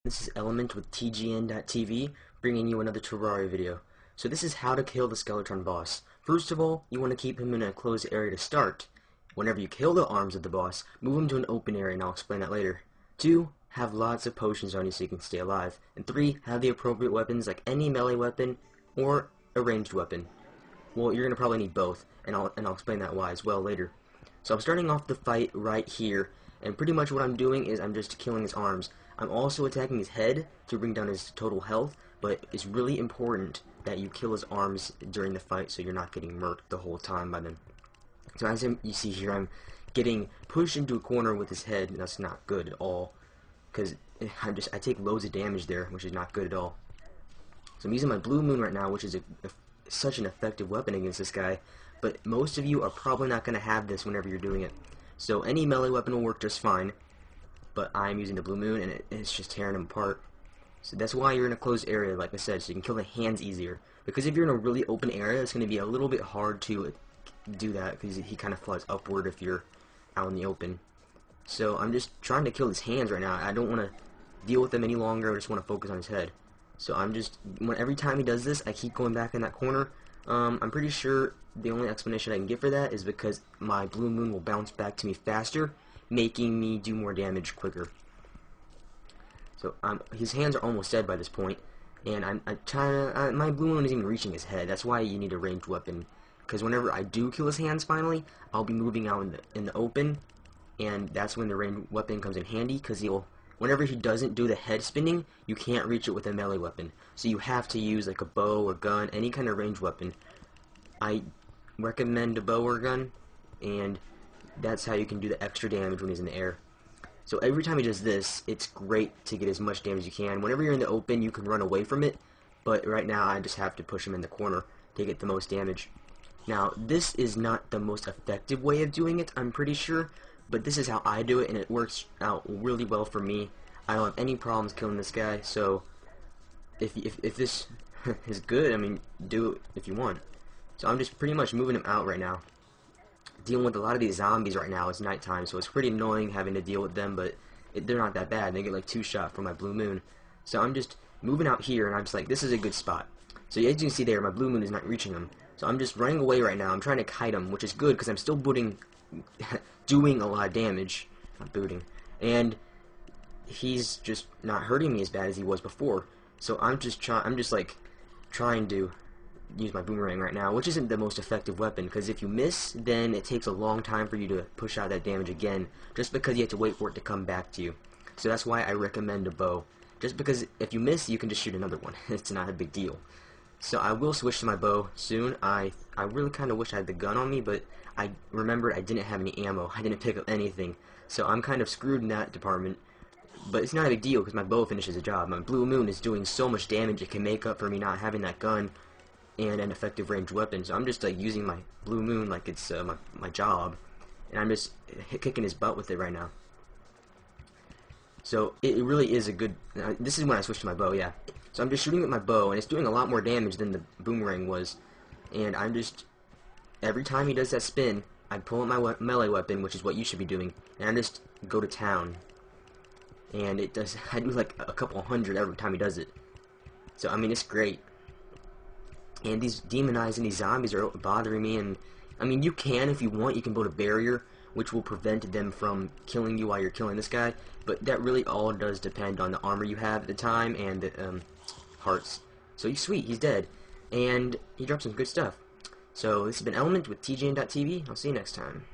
This is Element with TGN.TV, bringing you another Terraria video. So this is how to kill the Skeletron boss. First of all, you want to keep him in a closed area to start. Whenever you kill the arms of the boss, move him to an open area, and I'll explain that later. 2. Have lots of potions on you so you can stay alive. And 3. Have the appropriate weapons like any melee weapon or a ranged weapon. Well, you're going to probably need both, and I'll explain that why as well later. So I'm starting off the fight right here, and pretty much what I'm doing is I'm just killing his arms. I'm also attacking his head to bring down his total health, but it's really important that you kill his arms during the fight so you're not getting murked the whole time by them. So as you see here, I'm getting pushed into a corner with his head, and that's not good at all, because I take loads of damage there, which is not good at all. So I'm using my Blue Moon right now, which is such an effective weapon against this guy, but most of you are probably not going to have this whenever you're doing it. So any melee weapon will work just fine, but I'm using the Blue Moon, and it's just tearing him apart. So that's why you're in a closed area, like I said, so you can kill the hands easier. Because if you're in a really open area, it's going to be a little bit hard to do that, because he kind of flies upward if you're out in the open. So I'm just trying to kill his hands right now. I don't want to deal with them any longer, I just want to focus on his head. So I'm just, every time he does this, I keep going back in that corner. I'm pretty sure the only explanation I can give for that is because my Blue Moon will bounce back to me faster, making me do more damage quicker. So his hands are almost dead by this point, and I'm trying to, my Blue Moon isn't even reaching his head. That's why you need a ranged weapon, because whenever I do kill his hands finally, I'll be moving out in the open, and that's when the ranged weapon comes in handy, because whenever he doesn't do the head spinning, you can't reach it with a melee weapon. So you have to use like a bow or gun, any kind of ranged weapon. I recommend a bow or gun, and that's how you can do the extra damage when he's in the air. So every time he does this, it's great to get as much damage as you can. Whenever you're in the open, you can run away from it, but right now I just have to push him in the corner to get the most damage. Now, this is not the most effective way of doing it, I'm pretty sure, but this is how I do it, and it works out really well for me. I don't have any problems killing this guy, so if this is good, I mean, do it if you want. So I'm just pretty much moving him out right now. Dealing with a lot of these zombies right now. It's nighttime, so it's pretty annoying having to deal with them, but they're not that bad. They get like 2 shots from my Blue Moon. So I'm just moving out here, and I'm just like, this is a good spot. So as you can see there, my Blue Moon is not reaching him. So I'm just running away right now. I'm trying to kite him, which is good, because I'm still doing a lot of damage. Not booting. And he's just not hurting me as bad as he was before. So I'm just trying to use my boomerang right now, which isn't the most effective weapon, because if you miss, then it takes a long time for you to push out that damage again, just because you have to wait for it to come back to you. So that's why I recommend a bow, just because if you miss, you can just shoot another one. It's not a big deal. So I will switch to my bow soon. I really kind of wish I had the gun on me, but I remembered I didn't have any ammo. I didn't pick up anything, so I'm kind of screwed in that department. But it's not a big deal, because my bow finishes the job. My Blue Moon is doing so much damage, it can make up for me not having that gun and an effective ranged weapon. So I'm just like using my Blue Moon like it's my job, and I'm just kicking his butt with it right now. So it really is a good, this is when I switched to my bow, yeah. So I'm just shooting with my bow, and it's doing a lot more damage than the boomerang was, and I'm just, every time he does that spin, I pull out my melee weapon, which is what you should be doing, and I just go to town. And it does, I do like a couple hundred every time he does it. So I mean, it's great. And these demonizing these zombies are bothering me, and I mean, you can, if you want, you can build a barrier which will prevent them from killing you while you're killing this guy, but that really all does depend on the armor you have at the time and the hearts. So sweet, he's dead, and he dropped some good stuff. So this has been Element with TGN.TV. I'll see you next time.